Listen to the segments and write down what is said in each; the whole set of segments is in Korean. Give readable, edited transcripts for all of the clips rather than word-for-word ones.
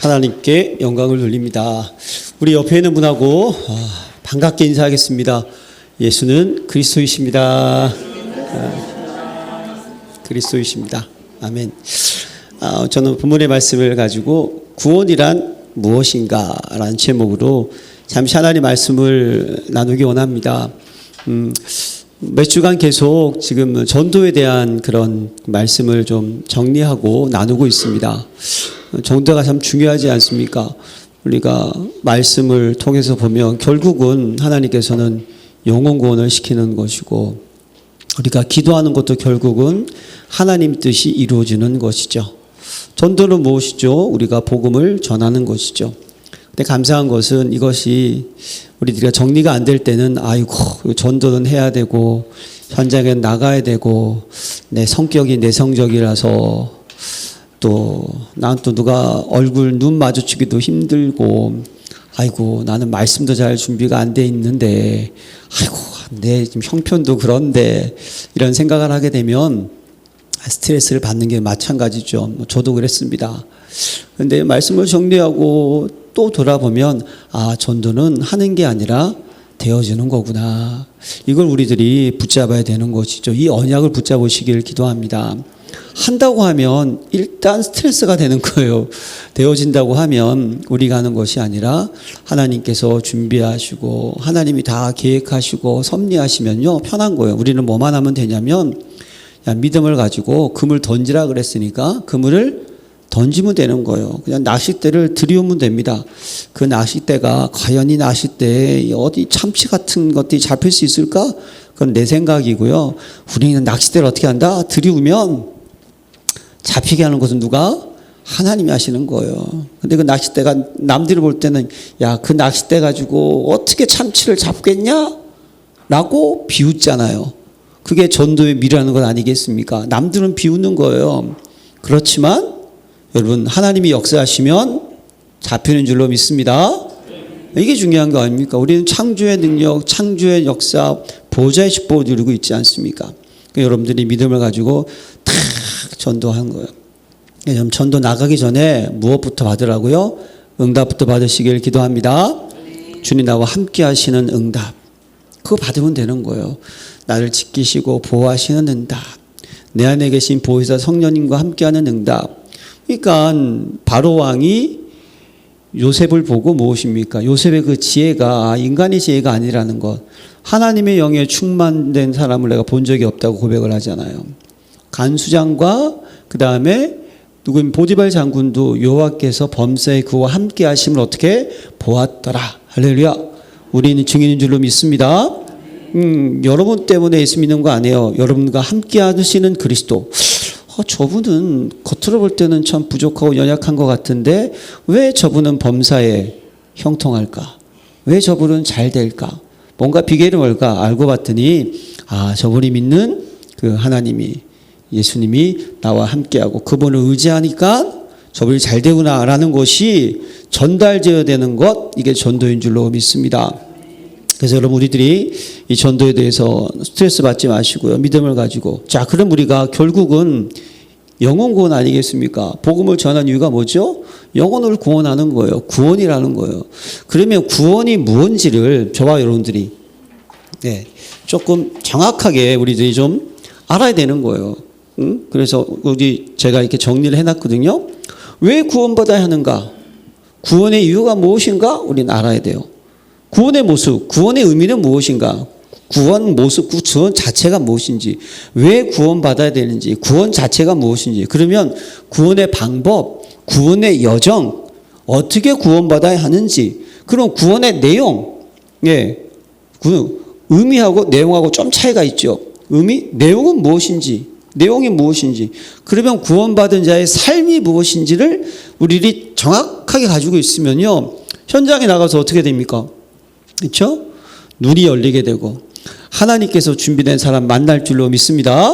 하나님께 영광을 돌립니다. 우리 옆에 있는 분하고 반갑게 인사하겠습니다. 예수는 그리스도이십니다. 그리스도이십니다. 아멘. 저는 본문의 말씀을 가지고 구원이란 무엇인가 라는 제목으로 잠시 하나님의 말씀을 나누기 원합니다. 몇 주간 계속 지금 전도에 대한 그런 말씀을 좀 정리하고 나누고 있습니다. 전도가 참 중요하지 않습니까? 우리가 말씀을 통해서 보면 결국은 하나님께서는 영혼 구원을 시키는 것이고 우리가 기도하는 것도 결국은 하나님 뜻이 이루어지는 것이죠. 전도는 무엇이죠? 우리가 복음을 전하는 것이죠. 근데 감사한 것은 이것이 우리가 정리가 안 될 때는 아이고 전도는 해야 되고 현장에 나가야 되고 내 성격이 내성적이라서 또 난 또 누가 얼굴 눈 마주치기도 힘들고 아이고 나는 말씀도 잘 준비가 안 돼 있는데 아이고 내 지금 형편도 그런데 이런 생각을 하게 되면 스트레스를 받는 게 마찬가지죠. 저도 그랬습니다. 그런데 말씀을 정리하고 또 돌아보면 전도는 하는 게 아니라 되어지는 거구나. 이걸 우리들이 붙잡아야 되는 것이죠. 이 언약을 붙잡으시길 기도합니다. 한다고 하면 일단 스트레스가 되는 거예요. 되어진다고 하면 우리가 하는 것이 아니라 하나님께서 준비하시고 하나님이 다 계획하시고 섭리하시면요 편한 거예요. 우리는 뭐만 하면 되냐면 믿음을 가지고 그물 던지라 그랬으니까 그물을 던지면 되는 거예요. 그냥 낚싯대를 들이우면 됩니다. 그 낚싯대가 과연 이 낚싯대에 어디 참치 같은 것들이 잡힐 수 있을까? 그건 내 생각이고요. 우리는 낚싯대를 어떻게 한다? 들이우면 잡히게 하는 것은 누가? 하나님이 하시는 거예요. 근데 그 낚싯대가 남들이 볼 때는 야, 그 낚싯대 가지고 어떻게 참치를 잡겠냐? 라고 비웃잖아요. 그게 전도의 미라는 건 아니겠습니까? 남들은 비웃는 거예요. 그렇지만 여러분 하나님이 역사하시면 잡히는 줄로 믿습니다. 이게 중요한 거 아닙니까? 우리는 창조의 능력, 창조의 역사, 보좌의 축복을 누리고 있지 않습니까? 그러니까 여러분들이 믿음을 가지고 탁 전도한 거예요. 전도 나가기 전에 무엇부터 받으라고요? 응답부터 받으시길 기도합니다. 주님 나와 함께 하시는 응답. 그거 받으면 되는 거예요. 나를 지키시고 보호하시는 응답. 내 안에 계신 보혜사 성령님과 함께하는 응답. 그러니까 바로 왕이 요셉을 보고 무엇입니까? 요셉의 그 지혜가 인간의 지혜가 아니라는 것. 하나님의 영에 충만된 사람을 내가 본 적이 없다고 고백을 하잖아요. 간수장과 그 다음에 누구인 보디발 장군도 여호와께서 범사에 그와 함께 하심을 어떻게 보았더라. 할렐루야. 우리는 증인인 줄로 믿습니다. 여러분 때문에 예수 믿는 거 아니에요. 여러분과 함께 하시는 그리스도. 저분은 겉으로 볼 때는 참 부족하고 연약한 것 같은데 왜 저분은 범사에 형통할까? 왜 저분은 잘 될까? 뭔가 비결이 뭘까? 알고 봤더니 저분이 믿는 그 하나님이 예수님이 나와 함께하고 그분을 의지하니까 저분이 잘 되구나라는 것이 전달되어야 되는 것, 이게 전도인 줄로 믿습니다. 그래서 여러분 우리들이 이 전도에 대해서 스트레스 받지 마시고요. 믿음을 가지고. 자, 그럼 우리가 결국은 영혼 구원 아니겠습니까? 복음을 전한 이유가 뭐죠? 영혼을 구원하는 거예요. 구원이라는 거예요. 그러면 구원이 무엇인지를 저와 여러분들이 조금 정확하게 우리들이 좀 알아야 되는 거예요. 그래서 제가 이렇게 정리를 해놨거든요. 왜 구원받아야 하는가? 구원의 이유가 무엇인가? 우리는 알아야 돼요. 구원의 모습, 구원의 의미는 무엇인가? 구원 모습, 구원 자체가 무엇인지, 왜 구원받아야 되는지, 구원 자체가 무엇인지, 그러면 구원의 방법, 구원의 여정, 어떻게 구원받아야 하는지, 그럼 구원의 내용, 그 의미하고 내용하고 좀 차이가 있죠. 내용은 무엇인지, 내용이 무엇인지, 그러면 구원받은 자의 삶이 무엇인지를 우리들이 정확하게 가지고 있으면요, 현장에 나가서 어떻게 됩니까? 그렇죠? 눈이 열리게 되고 하나님께서 준비된 사람 만날 줄로 믿습니다.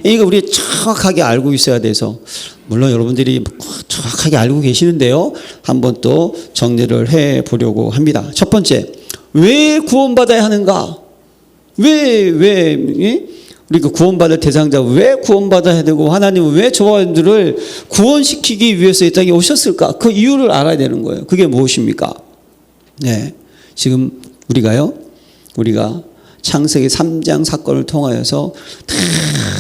이거 우리 정확하게 알고 있어야 돼서 물론 여러분들이 정확하게 알고 계시는데요. 한번 또 정리를 해보려고 합니다. 첫 번째, 왜 구원받아야 하는가? 왜 그러니까 구원받을 대상자 왜 구원받아야 되고 하나님은 왜 저들을 구원시키기 위해서 이 땅에 오셨을까? 그 이유를 알아야 되는 거예요. 그게 무엇입니까? 네, 지금 우리가 창세기 3장 사건을 통하여서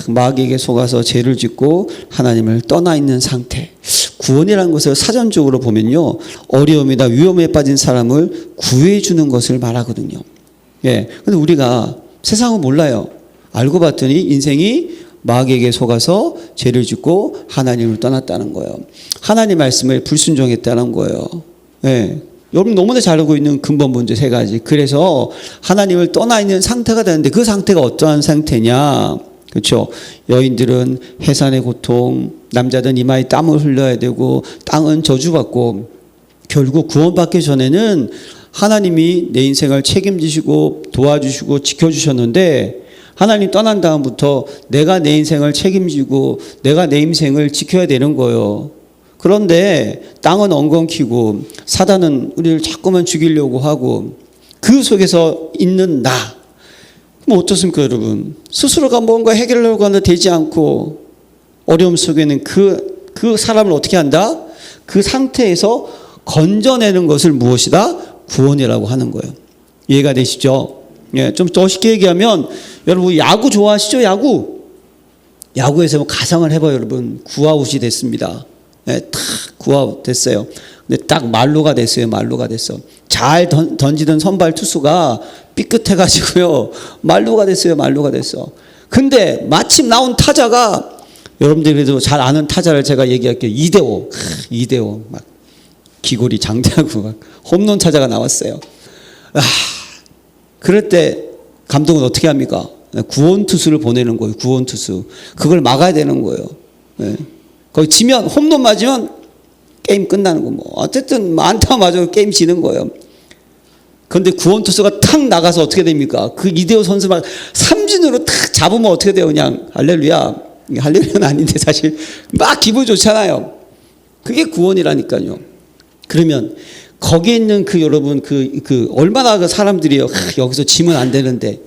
마귀에게 속아서 죄를 짓고 하나님을 떠나 있는 상태. 구원이라는 것을 사전적으로 보면요, 어려움이나 위험에 빠진 사람을 구해주는 것을 말하거든요. 예, 근데 우리가 세상은 몰라요. 알고 봤더니 인생이 마귀에게 속아서 죄를 짓고 하나님을 떠났다는 거예요. 하나님 말씀에 불순종했다는 거예요. 예. 여러분 너무나 잘 알고 있는 근본 문제 3가지. 그래서 하나님을 떠나 있는 상태가 되는데 그 상태가 어떠한 상태냐? 그렇죠. 여인들은 해산의 고통, 남자들은 이마에 땀을 흘려야 되고 땅은 저주받고 결국 구원받기 전에는 하나님이 내 인생을 책임지시고 도와주시고 지켜주셨는데 하나님 떠난 다음부터 내가 내 인생을 책임지고 내가 내 인생을 지켜야 되는 거예요. 그런데 땅은 엉겅퀴고 사단은 우리를 자꾸만 죽이려고 하고 그 속에서 있는 나. 그럼 어떻습니까, 여러분? 스스로가 뭔가 해결하려고 하는데 되지 않고 어려움 속에는 그 사람을 어떻게 한다? 그 상태에서 건져내는 것을 무엇이다? 구원이라고 하는 거예요. 이해가 되시죠? 예, 좀 더 쉽게 얘기하면 여러분 야구 좋아하시죠? 야구에서 뭐 가상을 해봐요, 여러분. 구아웃이 됐습니다. 예, 탁 구아웃 됐어요. 근데 딱 말루가 됐어요. 말루가 됐어. 잘 던지던 선발 투수가 삐끗해가지고요. 말루가 됐어요. 말루가 됐어. 근데 마침 나온 타자가 여러분들이 그래도 잘 아는 타자를 제가 얘기할게요. 이대호 막 기골이 장대하고 막 홈런 타자가 나왔어요. 그럴 때 감독은 어떻게 합니까? 구원 투수를 보내는 거예요. 구원 투수. 그걸 막아야 되는 거예요. 네. 거기 지면 홈런 맞으면 게임 끝나는 거. 뭐 어쨌든 안타 맞아도 게임 지는 거예요. 그런데 구원 투수가 탁 나가서 어떻게 됩니까? 그 이대호 선수만 삼진으로 탁 잡으면 어떻게 돼요? 그냥 할렐루야. 할렐루야는 아닌데 사실 막 기분 좋잖아요. 그게 구원이라니까요. 그러면 거기에 있는 여러분 얼마나 그 사람들이요. 여기서 지면 안 되는데,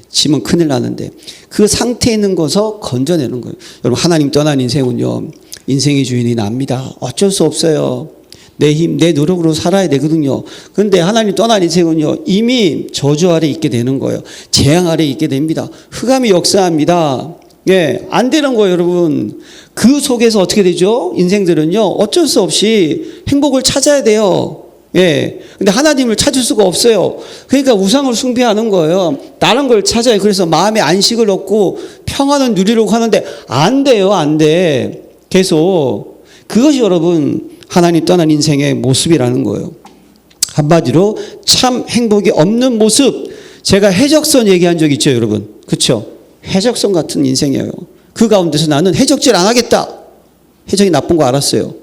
지면 큰일 나는데 그 상태에 있는 것을 건져내는 거예요. 여러분 하나님 떠난 인생은요. 인생의 주인이 납니다. 어쩔 수 없어요. 내 힘, 내 노력으로 살아야 되거든요. 그런데 하나님 떠난 인생은요. 이미 저주 아래 있게 되는 거예요. 재앙 아래 있게 됩니다. 흑암이 역사합니다. 예, 안 되는 거예요, 여러분. 그 속에서 어떻게 되죠? 인생들은요, 어쩔 수 없이 행복을 찾아야 돼요. 예. 근데 하나님을 찾을 수가 없어요. 그러니까 우상을 숭배하는 거예요. 다른 걸 찾아요. 그래서 마음의 안식을 얻고 평안을 누리려고 하는데 안 돼요, 안 돼. 계속. 그것이 여러분, 하나님 떠난 인생의 모습이라는 거예요. 한마디로 참 행복이 없는 모습. 제가 해적선 얘기한 적 있죠, 여러분. 그렇죠? 해적선 같은 인생이에요. 그 가운데서 나는 해적질 안 하겠다. 해적이 나쁜 거 알았어요.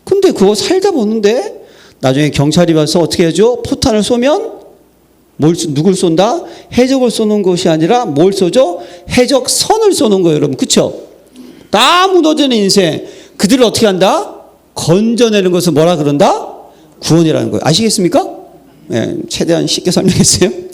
근데 그거 살다 보는데 나중에 경찰이 와서 어떻게 하죠? 포탄을 쏘면 누굴 쏜다? 해적을 쏘는 것이 아니라 뭘 쏘죠? 해적선을 쏘는 거예요, 여러분. 그렇죠? 다 무너지는 인생. 그들을 어떻게 한다? 건져내는 것을 뭐라 그런다? 구원이라는 거예요. 아시겠습니까? 네, 최대한 쉽게 설명했어요.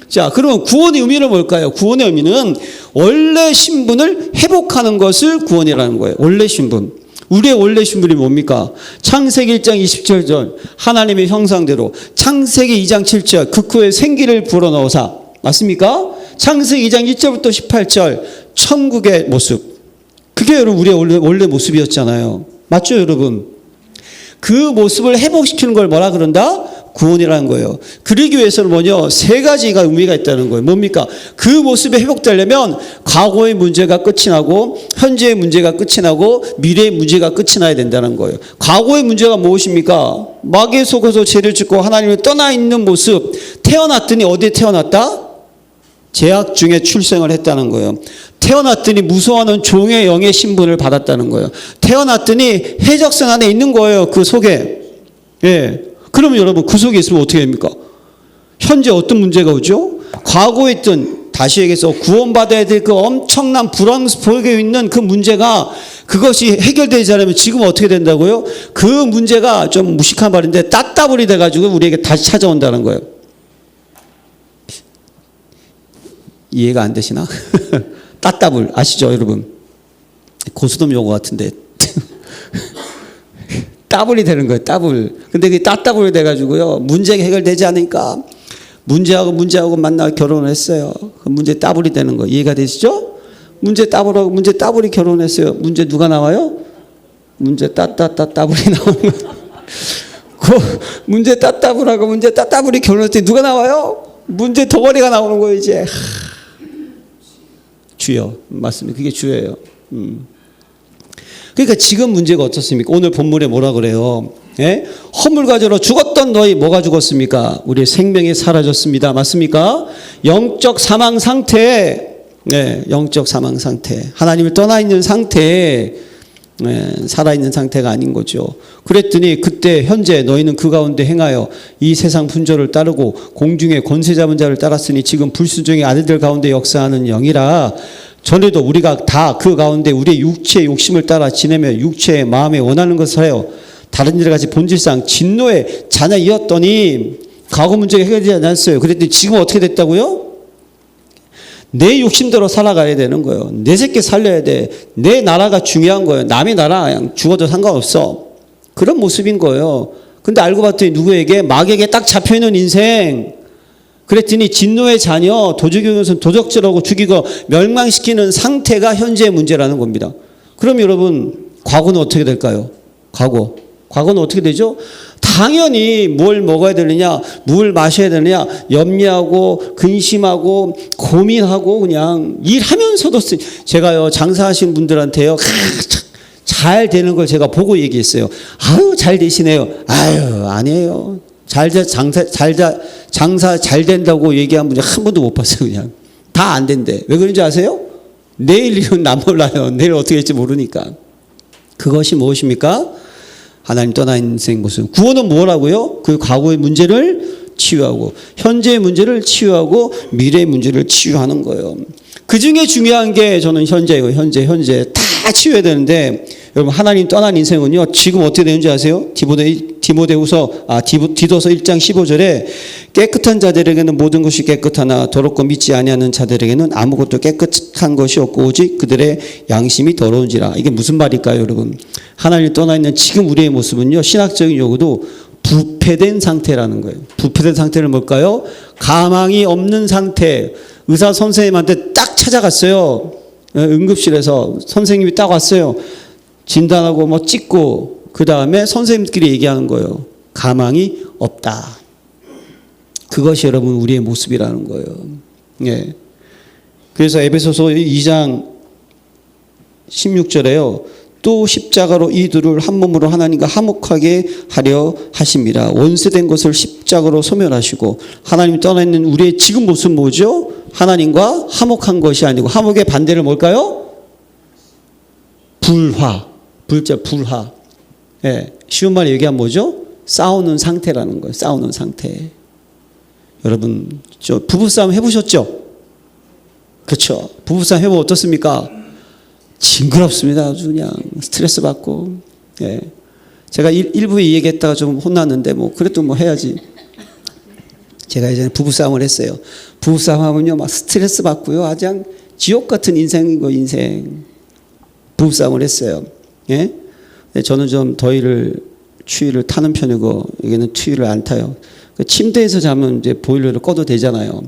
자, 그러면 구원의 의미는 뭘까요? 구원의 의미는 원래 신분을 회복하는 것을 구원이라는 거예요. 원래 신분. 우리의 원래 신분이 뭡니까? 창세기 1장 27절 하나님의 형상대로, 창세기 2장 7절 극후에 생기를 불어넣으사, 맞습니까? 창세기 2장 1절부터 18절 천국의 모습. 그게 여러분 우리의 원래 모습이었잖아요. 맞죠, 여러분? 그 모습을 회복시키는 걸 뭐라 그런다? 구원이라는 거예요. 그러기 위해서는 뭐냐? 3가지가 의미가 있다는 거예요. 뭡니까? 그 모습이 회복되려면 과거의 문제가 끝이 나고 현재의 문제가 끝이 나고 미래의 문제가 끝이 나야 된다는 거예요. 과거의 문제가 무엇입니까? 마귀에 속아서 죄를 짓고 하나님을 떠나 있는 모습. 태어났더니 어디에 태어났다? 죄악 중에 출생을 했다는 거예요. 태어났더니 무서워하는 종의 영의 신분을 받았다는 거예요. 태어났더니 해적선 안에 있는 거예요. 그 속에. 예. 그러면 여러분 그 속에 있으면 어떻게 됩니까? 현재 어떤 문제가 오죠? 과거에 있던, 다시 얘기해서 구원받아야 될 그 엄청난 불황 속에 있는 그 문제가, 그것이 해결되지 않으면 지금 어떻게 된다고요? 그 문제가 좀 무식한 말인데 따따블이 돼가지고 우리에게 다시 찾아온다는 거예요. 이해가 안 되시나? 따따블 아시죠, 여러분? 고수동 용어 같은데. 따블이 되는 거예요, 따블. 근데 그게 따따블이 돼가지고요, 문제가 해결되지 않으니까 문제하고 만나 결혼을 했어요. 그 문제 따블이 되는 거 이해가 되시죠? 문제 따블이 결혼했어요. 문제 누가 나와요? 문제 따블이 나오는 거예요. 그 문제 따따블하고 문제 따따블이 결혼했더니 누가 나와요? 문제 덩어리가 나오는 거예요, 이제. 주여. 맞습니다. 그게 주예요. 그러니까 지금 문제가 어떻습니까? 오늘 본문에 뭐라 그래요? 예? 허물 가지러 죽었던 너희 뭐가 죽었습니까? 우리의 생명이 사라졌습니다. 맞습니까? 영적 사망 상태. 네, 영적 사망 상태. 하나님을 떠나 있는 상태에 살아있는 상태가 아닌 거죠. 그랬더니 그때 현재 너희는 그 가운데 행하여 이 세상 분조를 따르고 공중의 권세 잡은 자를 따랐으니 지금 불순종의 아들들 가운데 역사하는 영이라. 전에도 우리가 다 그 가운데 우리의 육체의 욕심을 따라 지내며 육체의 마음에 원하는 것을 하여 다른 일을 같이 본질상 진노의 자녀이었더니 과거 문제가 해결되지 않았어요. 그랬더니 지금 어떻게 됐다고요? 내 욕심대로 살아가야 되는 거예요. 내 새끼 살려야 돼. 내 나라가 중요한 거예요. 남의 나라 그냥 죽어도 상관없어. 그런 모습인 거예요. 근데 알고 봤더니 누구에게? 마귀에게 딱 잡혀있는 인생. 그랬더니 진노의 자녀, 도적의 것은 도적질하고 죽이고 멸망시키는 상태가 현재의 문제라는 겁니다. 그럼 여러분, 과거는 어떻게 될까요? 과거는 어떻게 되죠? 당연히 뭘 먹어야 되느냐, 물 마셔야 되느냐, 염려하고 근심하고 고민하고 그냥 일하면서도 제가요, 장사하시는 분들한테요, 잘 되는 걸 제가 보고 얘기했어요. 아유, 잘 되시네요. 아유, 아니에요. 장사 잘 된다고 얘기한 분이 한 번도 못 봤어요. 그냥 다 안 된대. 왜 그런지 아세요? 내일 일은 난 몰라요. 내일 어떻게 될지 모르니까. 그것이 무엇입니까? 하나님 떠나 있는 인생 모습. 구원은 뭐라고요? 그 과거의 문제를 치유하고 현재의 문제를 치유하고 미래의 문제를 치유하는 거예요. 그 중에 중요한 게 저는 현재예요. 현재 다 치유해야 되는데 여러분, 하나님 떠난 인생은요, 지금 어떻게 되는지 아세요? 디도서 1장 15절에 깨끗한 자들에게는 모든 것이 깨끗하나 더럽고 믿지 아니하는 자들에게는 아무것도 깨끗한 것이 없고 오직 그들의 양심이 더러운지라. 이게 무슨 말일까요, 여러분? 하나님 떠나 있는 지금 우리의 모습은요, 신학적인 용어도 부패된 상태라는 거예요. 부패된 상태는 뭘까요? 가망이 없는 상태. 의사 선생님한테 딱 찾아갔어요. 응급실에서 선생님이 딱 왔어요. 진단하고 뭐 찍고 그 다음에 선생님들끼리 얘기하는 거예요. 가망이 없다. 그것이 여러분 우리의 모습이라는 거예요. 예. 그래서 에베소서 2장 16절에요. 또 십자가로 이 둘을 한 몸으로 하나님과 화목하게 하려 하심이라. 원수된 것을 십자가로 소멸하시고. 하나님이 떠나 있는 우리의 지금 모습 뭐죠? 하나님과 화목한 것이 아니고, 화목의 반대를 뭘까요? 불화. 불화. 예. 쉬운 말로 얘기하면 뭐죠? 싸우는 상태라는 거예요. 싸우는 상태. 여러분, 저 부부싸움 해보셨죠? 그렇죠. 부부싸움 해보면 어떻습니까? 징그럽습니다. 아주 그냥 스트레스 받고. 예. 제가 일부에 얘기했다가 좀 혼났는데 뭐 그래도 뭐 해야지. 제가 예전에 부부싸움을 했어요. 부부싸움 하면요 막 스트레스 받고요. 아주 그냥 지옥 같은 인생인 거 인생. 부부싸움을 했어요. 예? 저는 좀 추위를 타는 편이고 여기는 추위를 안 타요. 침대에서 자면 이제 보일러를 꺼도 되잖아요.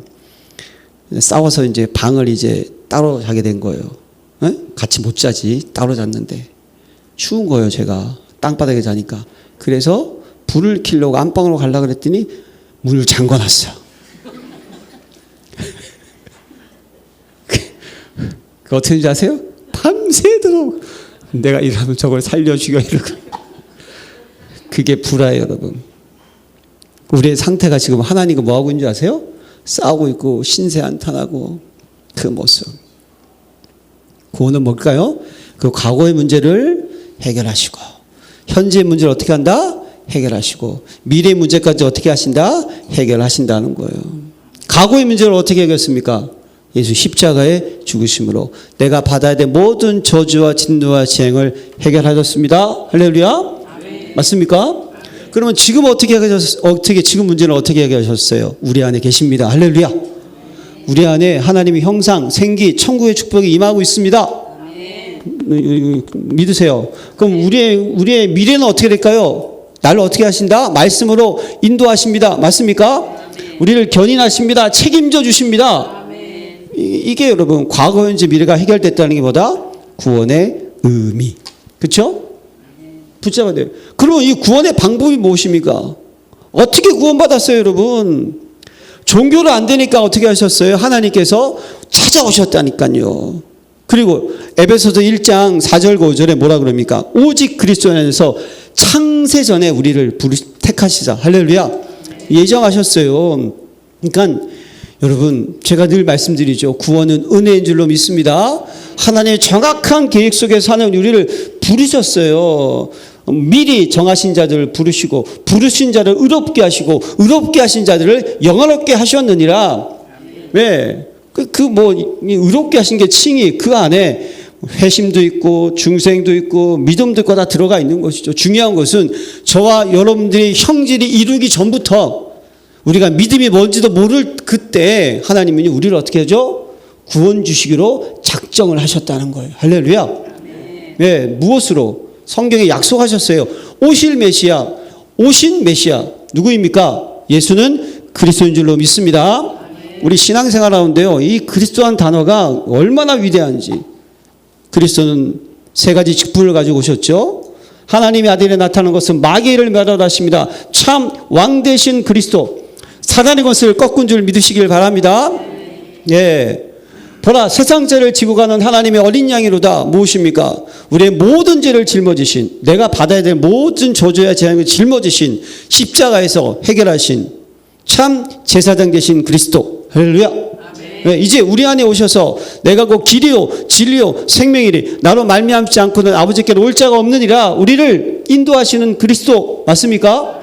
싸워서 이제 방을 이제 따로 자게 된 거예요. 예? 같이 못 자지. 따로 잤는데 추운 거예요. 제가 땅바닥에 자니까. 그래서 불을 켜려고 안방으로 가려고 그랬더니 문을 잠궈놨어요. 그 어떻게 되는지 아세요? 밤새도록 내가 일하면 저걸 살려 죽여 이러고. 그게 불화예요, 여러분. 우리의 상태가 지금 하나님과 뭐하고 있는지 아세요? 싸우고 있고 신세 한탄하고 그 모습. 구원은 뭘까요? 그 과거의 문제를 해결하시고 현재의 문제를 어떻게 한다? 해결하시고 미래의 문제까지 어떻게 하신다? 해결하신다는 거예요. 과거의 문제를 어떻게 해결했습니까? 예수 십자가의 죽으심으로 내가 받아야 될 모든 저주와 진노와 재앙을 해결하셨습니다. 할렐루야. 아멘. 맞습니까? 그러면 지금 지금 문제는 어떻게 해결하셨어요? 우리 안에 계십니다. 할렐루야. 우리 안에 하나님의 형상, 생기, 천국의 축복이 임하고 있습니다. 믿으세요. 그럼 우리의 미래는 어떻게 될까요? 나를 어떻게 하신다? 말씀으로 인도하십니다. 맞습니까? 우리를 견인하십니다. 책임져 주십니다. 이게 여러분 과거, 현재, 미래가 해결됐다는 게 뭐다? 구원의 의미. 그렇죠? 붙잡아야 돼요. 그럼 이 구원의 방법이 무엇입니까? 어떻게 구원받았어요, 여러분? 종교로 안 되니까 어떻게 하셨어요? 하나님께서 찾아오셨다니까요. 그리고 에베소서 1장 4절 5절에 뭐라 그럽니까? 오직 그리스도 안에서 창세 전에 우리를 택하시자. 할렐루야. 예정하셨어요. 그러니까 여러분 제가 늘 말씀드리죠. 구원은 은혜인 줄로 믿습니다. 하나님의 정확한 계획 속에서 하나님 우리를 부르셨어요. 미리 정하신 자들을 부르시고 부르신 자를 의롭게 하시고 의롭게 하신 자들을 영원롭게 하셨느니라. 왜? 의롭게 하신 게 칭의, 그 안에 회심도 있고 중생도 있고 믿음도 있고 다 들어가 있는 것이죠. 중요한 것은 저와 여러분들이 형질이 이루기 전부터 우리가 믿음이 뭔지도 모를 그때 하나님은 우리를 어떻게 하죠? 구원 주시기로 작정을 하셨다는 거예요. 할렐루야. 네, 무엇으로? 성경에 약속하셨어요. 오신 메시아 누구입니까? 예수는 그리스도인 줄로 믿습니다. 우리 신앙생활 하는데요, 이 그리스도란 단어가 얼마나 위대한지. 그리스도는 세 가지 직분을 가지고 오셨죠. 하나님의 아들이 나타난 것은 마귀를 멸하십니다. 참 왕 되신 그리스도, 사단의 것을 꺾은 줄 믿으시길 바랍니다. 예. 보라, 세상 죄를 지고 가는 하나님의 어린 양이로다. 무엇입니까? 우리의 모든 죄를 짊어지신, 내가 받아야 될 모든 저주와 재앙을 짊어지신, 십자가에서 해결하신 참 제사장 되신 그리스도. 할렐루야. 네, 이제 우리 안에 오셔서 내가 곧 길이요 진리요 생명이리 나로 말미암지 않고는 아버지께로 올 자가 없느니라. 우리를 인도하시는 그리스도 맞습니까?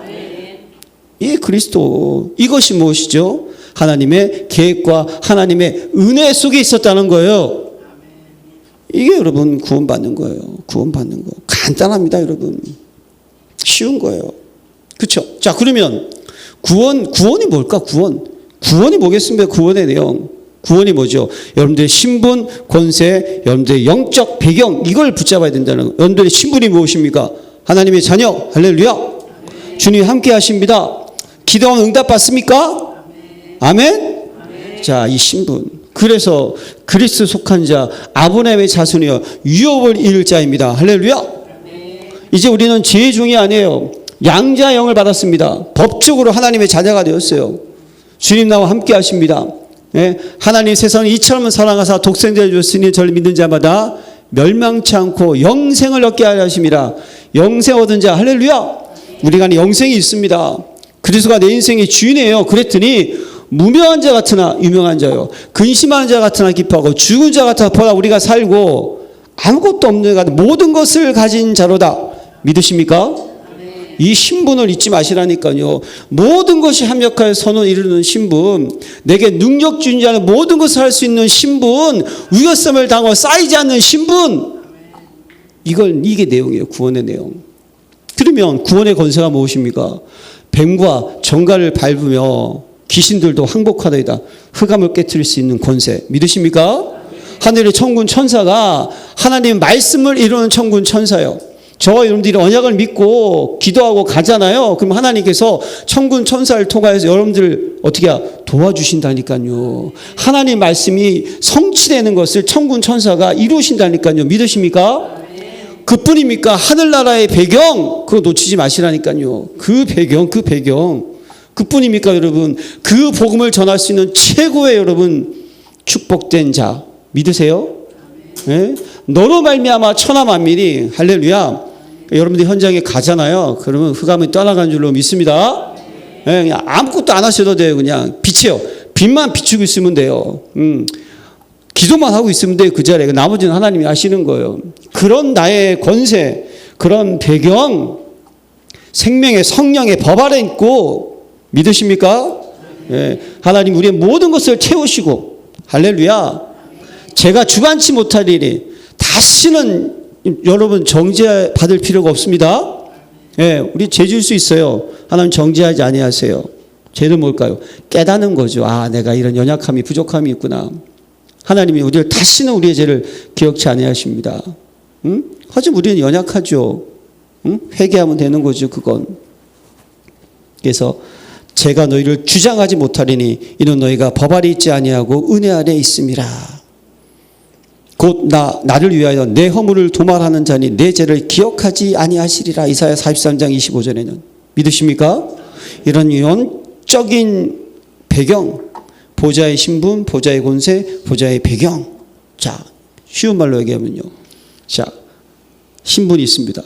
이 그리스도, 이것이 무엇이죠? 하나님의 계획과 하나님의 은혜 속에 있었다는 거예요. 이게 여러분 구원받는 거예요. 구원받는 거 간단합니다, 여러분. 쉬운 거예요. 그렇죠? 자, 그러면 구원이 뭘까? 구원이 뭐겠습니까? 구원의 내용. 구원이 뭐죠? 여러분들의 신분, 권세, 여러분들의 영적 배경, 이걸 붙잡아야 된다는 거예요. 여러분들의 신분이 무엇입니까? 하나님의 자녀. 할렐루야. 주님 함께 하십니다. 기도하면 응답받습니까? 아멘? 자, 이 신분. 그래서 그리스도 속한 자, 아브라함의 자손이여 유업을 이룰 자입니다. 할렐루야. 이제 우리는 죄의 종이 아니에요. 양자의 영을 받았습니다. 법적으로 하나님의 자녀가 되었어요. 주님 나와 함께 하십니다. 예? 하나님 세상을 이처럼 사랑하사 독생자를 주셨으니 저를 믿는 자마다 멸망치 않고 영생을 얻게 하려 하십니다. 영생 얻은 자, 할렐루야. 우리가 영생이 있습니다. 그리스도가 내 인생의 주인이에요. 그랬더니 무명한 자 같으나 유명한 자요, 근심하는 자 같으나 기뻐하고 죽은 자 같으나 보다 우리가 살고 아무것도 없는 자 모든 것을 가진 자로다. 믿으십니까? 이 신분을 잊지 마시라니까요. 모든 것이 합력하여 선을 이루는 신분, 내게 능력 주는 자는 모든 것을 할 수 있는 신분, 위협성을 당하고 쌓이지 않는 신분. 이게 내용이에요. 구원의 내용. 그러면 구원의 권세가 무엇입니까? 뱀과 정갈을 밟으며 귀신들도 항복하더이다. 흑암을 깨트릴 수 있는 권세. 믿으십니까? 하늘의 천군 천사가 하나님의 말씀을 이루는 천군 천사요. 저와 여러분들이 언약을 믿고 기도하고 가잖아요. 그럼 하나님께서 천군 천사를 통하여서 여러분들 어떻게 도와주신다니까요. 하나님 말씀이 성취되는 것을 천군 천사가 이루신다니까요. 믿으십니까? 그뿐입니까? 하늘나라의 배경, 그거 놓치지 마시라니까요. 그 배경. 그뿐입니까, 여러분? 그 복음을 전할 수 있는 최고의 여러분 축복된 자 믿으세요? 네? 너로 말미암아 천하 만민이, 할렐루야. 여러분들 현장에 가잖아요. 그러면 흑암이 떠나간 줄로 믿습니다. 네, 그냥 아무것도 안 하셔도 돼요. 그냥 빛이요. 빛만 비추고 있으면 돼요. 기도만 하고 있으면 돼요. 그 자리에. 나머지는 하나님이 하시는 거예요. 그런 나의 권세, 그런 배경, 생명의 성령의 법 아래 있고, 믿으십니까? 네. 하나님 우리의 모든 것을 채우시고, 할렐루야. 제가 주관치 못할 일이 다시는 여러분 정죄받을 필요가 없습니다. 네. 우리 죄질 수 있어요. 하나님 정죄하지 아니하세요. 죄는 뭘까요? 깨닫는 거죠. 아, 내가 이런 연약함이 부족함이 있구나. 하나님이 우리를 다시는 우리의 죄를 기억치 아니하십니다. 응? 하지만 우리는 연약하죠. 응? 회개하면 되는 거죠. 그건. 그래서 제가 너희를 주장하지 못하리니 이는 너희가 법 아래 있지 아니하고 은혜 아래 있음이라. 곧 나를 위하여 내 허물을 도말하는 자니 내 죄를 기억하지 아니하시리라. 이사야 43장 25절에는. 믿으십니까? 이런 영적인 배경, 보좌의 신분, 보좌의 권세, 보좌의 배경. 자, 쉬운 말로 얘기하면요. 자, 신분이 있습니다.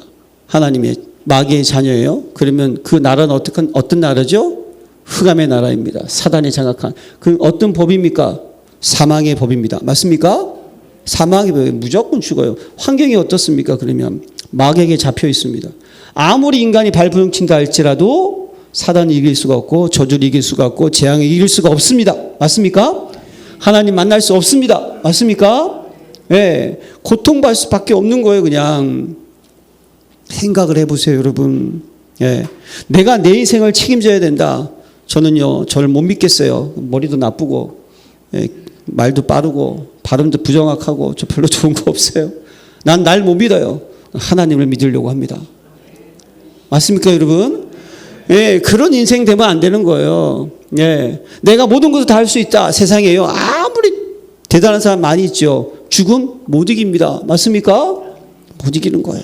하나님의 마귀의 자녀예요. 그러면 그 나라는 어떤 나라죠? 흑암의 나라입니다. 사단이 장악한. 그 어떤 법입니까? 사망의 법입니다. 맞습니까? 사망의 법에 무조건 죽어요. 환경이 어떻습니까? 그러면 마귀에게 잡혀 있습니다. 아무리 인간이 발버둥친다 할지라도 사단을 이길 수가 없고 저주를 이길 수가 없고 재앙을 이길 수가 없습니다. 맞습니까? 하나님 만날 수 없습니다. 맞습니까? 예, 고통받을 수밖에 없는 거예요. 그냥 생각을 해보세요, 여러분. 예, 내가 내 인생을 책임져야 된다. 저는요, 저를 못 믿겠어요. 머리도 나쁘고, 예, 말도 빠르고, 발음도 부정확하고, 저 별로 좋은 거 없어요. 난 날 못 믿어요. 하나님을 믿으려고 합니다. 맞습니까, 여러분? 예, 그런 인생 되면 안 되는 거예요. 예, 내가 모든 것을 다 할 수 있다. 세상에요. 아무리 대단한 사람 많이 있죠. 죽음 못 이깁니다. 맞습니까? 못 이기는 거예요.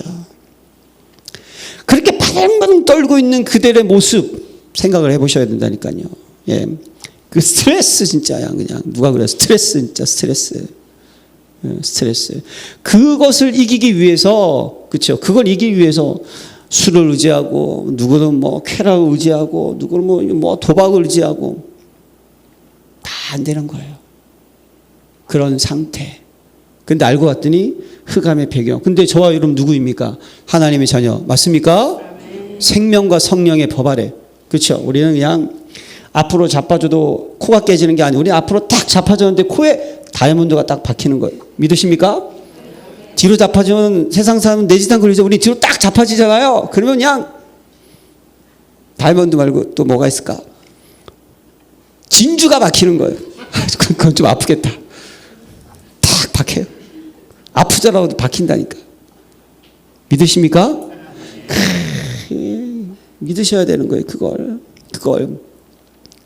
그렇게 바둥바둥 떨고 있는 그들의 모습 생각을 해보셔야 된다니까요. 예, 그 스트레스 진짜야. 그냥 누가 그래? 스트레스 진짜 스트레스. 예, 스트레스. 그것을 이기기 위해서, 그렇죠? 그걸 이기기 위해서 술을 의지하고, 누구는 뭐 쾌락을 의지하고, 누구는 뭐 도박을 의지하고, 다 안 되는 거예요. 그런 상태. 근데 알고 봤더니 흑암의 배경. 근데 저와 여러분 누구입니까? 하나님의 자녀. 맞습니까? 생명과 성령의 법 아래. 그렇죠? 우리는 그냥 앞으로 자빠져도 코가 깨지는 게 아니고 우리 앞으로 딱 자빠졌는데 코에 다이아몬드가 딱 박히는 거예요. 믿으십니까? 뒤로 자빠지면 세상 사람은 내 짓한 걸리죠. 우리 뒤로 딱 자빠지잖아요. 그러면 그냥 다이아몬드 말고 또 뭐가 있을까? 진주가 박히는 거예요. 그건 좀 아프겠다. 딱 박혀요. 아프더라도 박힌다니까. 믿으십니까? 믿으셔야 되는 거예요. 그걸.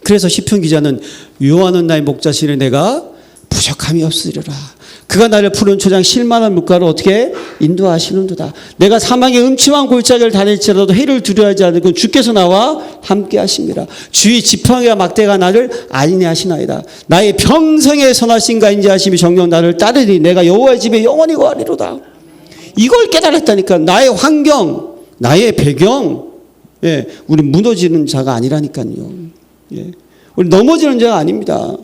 그래서 시편 기자는 요하는 나의 목자시니 내가 부족함이 없으리라. 그가 나를 푸른 초장 실만한 물가로 어떻게 인도하시는도다. 내가 사망의 음침한 골짜기를 다닐지라도 해를 두려워하지 않고 주께서 나와 함께 하십니다. 주의 지팡이와 막대가 나를 안위하시나이다. 나의 평생의 선하신가 인자하심이 정녕 나를 따르리. 내가 여호와의 집에 영원히 거하리로다. 이걸 깨달았다니까. 나의 환경, 나의 배경. 예, 우리 무너지는 자가 아니라니까요. 예, 우리 넘어지는 자가 아닙니다.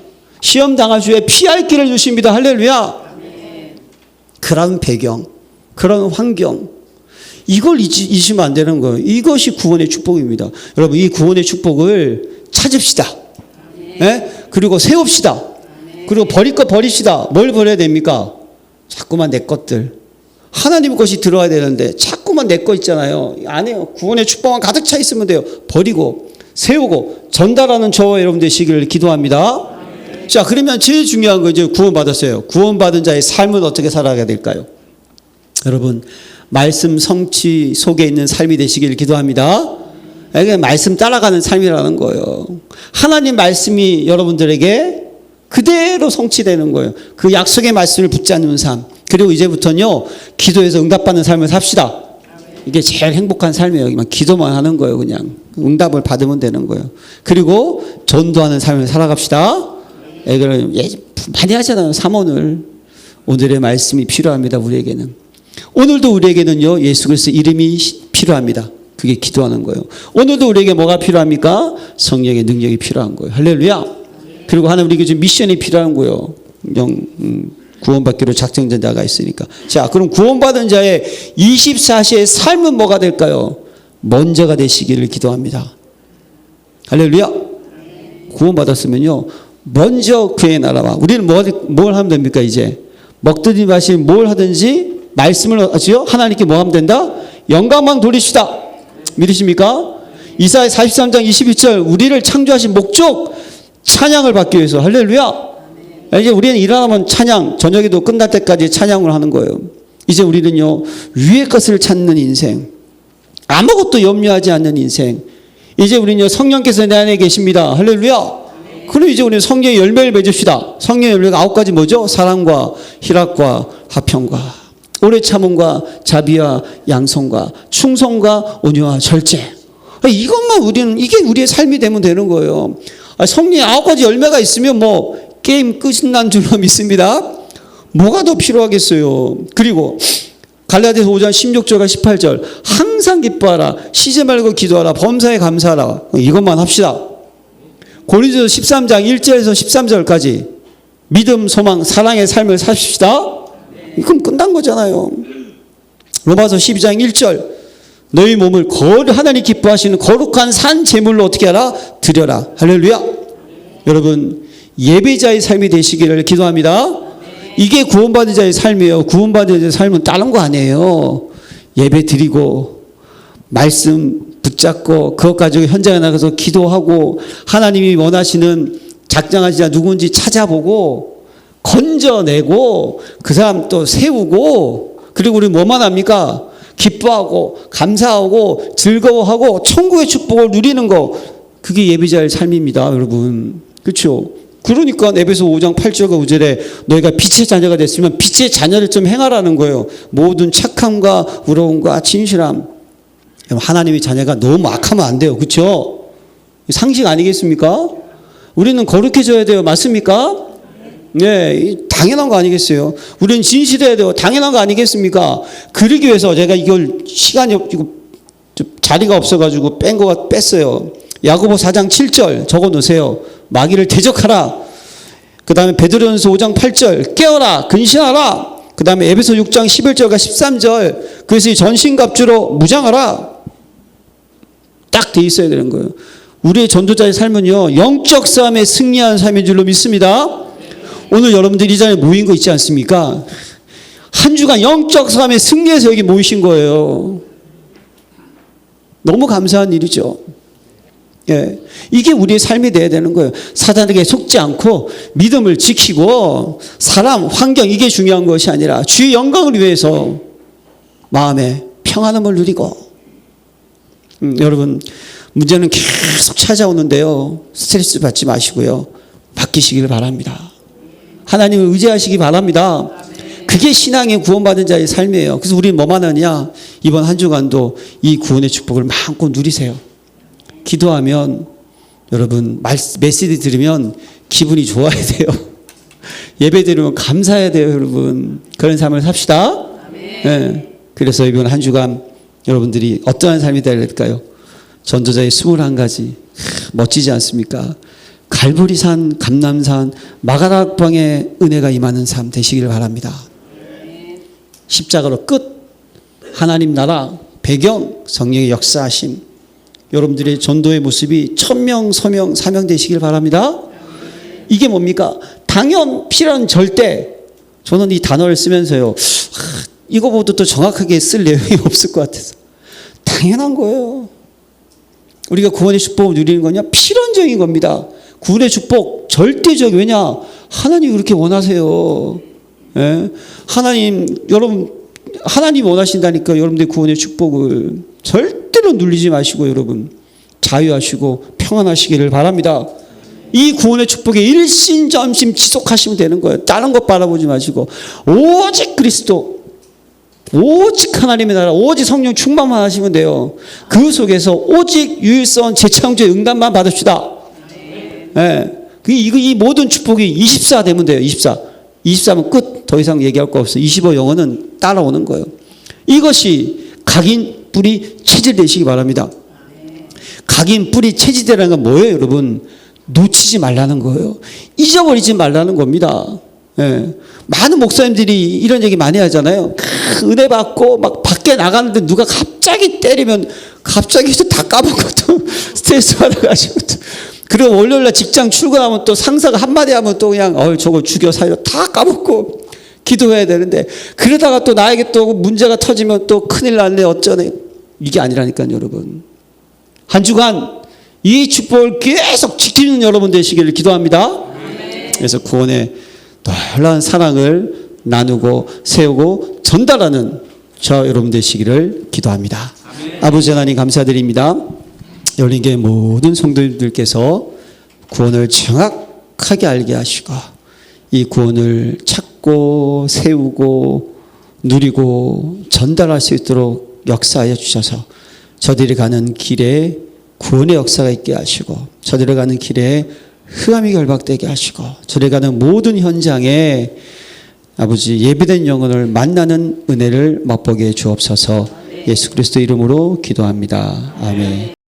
시험 당할 주에 피할 길을 주십니다. 할렐루야. 그런 배경, 그런 환경, 이걸 잊으면 안 되는 거예요. 이것이 구원의 축복입니다. 여러분, 이 구원의 축복을 찾읍시다. 예? 그리고 세웁시다. 그리고 버릴 거 버립시다. 뭘 버려야 됩니까? 자꾸만 내 것들. 하나님 것이 들어와야 되는데 자꾸만 내 거 있잖아요. 안 해요. 구원의 축복만 가득 차 있으면 돼요. 버리고 세우고 전달하는 저와 여러분 되시기를 기도합니다. 자, 그러면 제일 중요한 거 이제 구원받았어요. 구원받은 자의 삶은 어떻게 살아가야 될까요? 여러분, 말씀 성취 속에 있는 삶이 되시기를 기도합니다. 이게 말씀 따라가는 삶이라는 거예요. 하나님 말씀이 여러분들에게 그대로 성취되는 거예요. 그 약속의 말씀을 붙잡는 삶. 그리고 이제부터는요, 기도해서 응답받는 삶을 삽시다. 이게 제일 행복한 삶이에요. 그냥 기도만 하는 거예요. 그냥 응답을 받으면 되는 거예요. 그리고 전도하는 삶을 살아갑시다. 많이 하잖아요. 삼원을. 오늘의 말씀이 필요합니다. 우리에게는. 오늘도 우리에게는요, 예수 그리스도의 이름이 필요합니다. 그게 기도하는 거예요. 오늘도 우리에게 뭐가 필요합니까? 성령의 능력이 필요한 거예요. 할렐루야. 그리고 하나님 우리에게 좀 미션이 필요한 거예요. 구원받기로 작정된 자가 있으니까. 자, 그럼 구원받은 자의 24시의 삶은 뭐가 될까요? 먼저가 되시기를 기도합니다. 할렐루야. 구원받았으면요, 먼저 그의 나라와. 우리는 뭘 하면 됩니까? 이제 먹든지 마시든 뭘 하든지 말씀을 하지요. 하나님께 뭐 하면 된다? 영광만 돌리시다. 믿으십니까? 이사야 43장 22절 우리를 창조하신 목적 찬양을 받기 위해서. 할렐루야. 이제 우리는 일어나면 찬양, 저녁에도 끝날 때까지 찬양을 하는 거예요. 이제 우리는요, 위의 것을 찾는 인생, 아무것도 염려하지 않는 인생. 이제 우리는요, 성령께서 내 안에 계십니다. 할렐루야. 그럼 이제 우리는 성령의 열매를 맺읍시다. 성령의 열매가 9가지 뭐죠? 사랑과 희락과 화평과 오래 참음과 자비와 양성과 충성과 온유와 절제. 이것만 우리는, 이게 우리의 삶이 되면 되는 거예요. 성령의 9가지 열매가 있으면 뭐 게임 끝난 줄로 믿습니다. 뭐가 더 필요하겠어요. 그리고 갈라디아서 5장 16절과 18절 항상 기뻐하라, 쉬지 말고 기도하라, 범사에 감사하라. 이것만 합시다. 고린도서 13장 1절에서 13절까지 믿음, 소망, 사랑의 삶을 삽시다. 이건 끝난 거잖아요. 로마서 12장 1절 너희 몸을 하나님 기뻐하시는 거룩한 산 제물로 어떻게 하라? 드려라. 할렐루야. 여러분, 예배자의 삶이 되시기를 기도합니다. 이게 구원받은 자의 삶이에요. 구원받은 자의 삶은 다른 거 아니에요. 예배 드리고 말씀 붙잡고 그것 가지고 현장에 나가서 기도하고 하나님이 원하시는 작정하신 자 누군지 찾아보고 건져내고 그 사람 또 세우고, 그리고 우리 뭐만 합니까? 기뻐하고 감사하고 즐거워하고 천국의 축복을 누리는 거, 그게 예배자의 삶입니다, 여러분. 그렇죠? 그러니까 에베소 5장 8절과 9절에 너희가 빛의 자녀가 됐으면 빛의 자녀를 좀 행하라는 거예요. 모든 착함과 의로움과 진실함. 하나님의 자녀가 너무 악하면 안 돼요. 그렇죠? 상식 아니겠습니까? 우리는 거룩해져야 돼요. 맞습니까? 네, 당연한 거 아니겠어요? 우리는 진실해야 돼요. 당연한 거 아니겠습니까? 그러기 위해서 제가 이걸 시간이 자리가 없어가지고 뺐어요. 야고보 4장 7절 적어 놓으세요. 마귀를 대적하라. 그 다음에 베드로전서 5장 8절 깨어라, 근신하라. 그 다음에 에베소 6장 11절과 13절 그래서 이 전신갑주로 무장하라. 딱 돼 있어야 되는 거예요. 우리의 전도자의 삶은요, 영적 싸움에 승리하는 삶인 줄로 믿습니다. 오늘 여러분들이 이 자리에 모인 거 있지 않습니까? 한 주간 영적 싸움에 승리해서 여기 모이신 거예요. 너무 감사한 일이죠. 예, 이게 우리의 삶이 돼야 되는 거예요. 사단에게 속지 않고 믿음을 지키고 사람, 환경, 이게 중요한 것이 아니라 주의 영광을 위해서 마음에 평안함을 누리고. 여러분, 문제는 계속 찾아오는데요, 스트레스 받지 마시고요, 바뀌시기를 바랍니다. 하나님을 의지하시기 바랍니다. 그게 신앙의 구원받은 자의 삶이에요. 그래서 우리는 뭐만 하냐? 이번 한 주간도 이 구원의 축복을 마음껏 누리세요. 기도하면, 여러분, 메시지 들으면 기분이 좋아야 돼요. 예배 드리면 감사해야 돼요, 여러분. 그런 삶을 삽시다. 네. 그래서 이번 한 주간 여러분들이 어떠한 삶이 될까요? 전도자의 21가지. 멋지지 않습니까? 갈보리산, 감남산, 마가닥방의 은혜가 임하는 삶 되시기를 바랍니다. 십자가로 끝. 하나님 나라, 배경, 성령의 역사하심. 여러분들의 전도의 모습이 천명, 서명, 사명 되시길 바랍니다. 이게 뭡니까? 당연, 필연, 절대. 저는 이 단어를 쓰면서요, 이거보다 또 정확하게 쓸 내용이 없을 것 같아서. 당연한 거예요. 우리가 구원의 축복을 누리는 거냐? 필연적인 겁니다. 구원의 축복, 절대적. 왜냐? 하나님이 그렇게 원하세요. 예? 여러분, 하나님이 원하신다니까. 여러분들의 구원의 축복을 절대로 눌리지 마시고, 여러분 자유하시고 평안하시기를 바랍니다. 이 구원의 축복에 일심전심 지속하시면 되는 거예요. 다른 것 바라보지 마시고 오직 그리스도, 오직 하나님의 나라, 오직 성령 충만만 하시면 돼요. 그 속에서 오직 유일성 재창조의 응답만 받읍시다. 네. 이 모든 축복이 24 되면 돼요. 24면 끝. 더 이상 얘기할 거 없어요. 25 영어는 따라오는 거예요. 이것이 각인 뿌리 체질 되시기 바랍니다. 각인 뿌리 체질이라는 건 뭐예요, 여러분? 놓치지 말라는 거예요. 잊어버리지 말라는 겁니다. 예. 많은 목사님들이 이런 얘기 많이 하잖아요. 은혜 받고 막 밖에 나가는데 누가 갑자기 때리면 갑자기 다 까먹고 또 스트레스 받아가지고 또. 그리고 월요일날 직장 출근하면 또 상사가 한마디 하면 또 그냥 저거 죽여 살려 다 까먹고 기도해야 되는데, 그러다가 또 나에게 또 문제가 터지면 또 큰일 났네 어쩌네. 이게 아니라니까요, 여러분. 한 주간 이 축복을 계속 지키는 여러분 되시기를 기도합니다. 그래서 구원의 놀라운 사랑을 나누고 세우고 전달하는 저 여러분 되시기를 기도합니다. 아버지 하나님 감사드립니다. 열린교회 모든 성도님들께서 구원을 정확하게 알게 하시고 이 구원을 찾고 세우고 누리고 전달할 수 있도록 역사하여 주셔서 저들이 가는 길에 구원의 역사가 있게 하시고 저들이 가는 길에 흑암이 결박되게 하시고 저들이 가는 모든 현장에 아버지 예비된 영혼을 만나는 은혜를 맛보게 주옵소서. 예수 그리스도 이름으로 기도합니다. 아멘.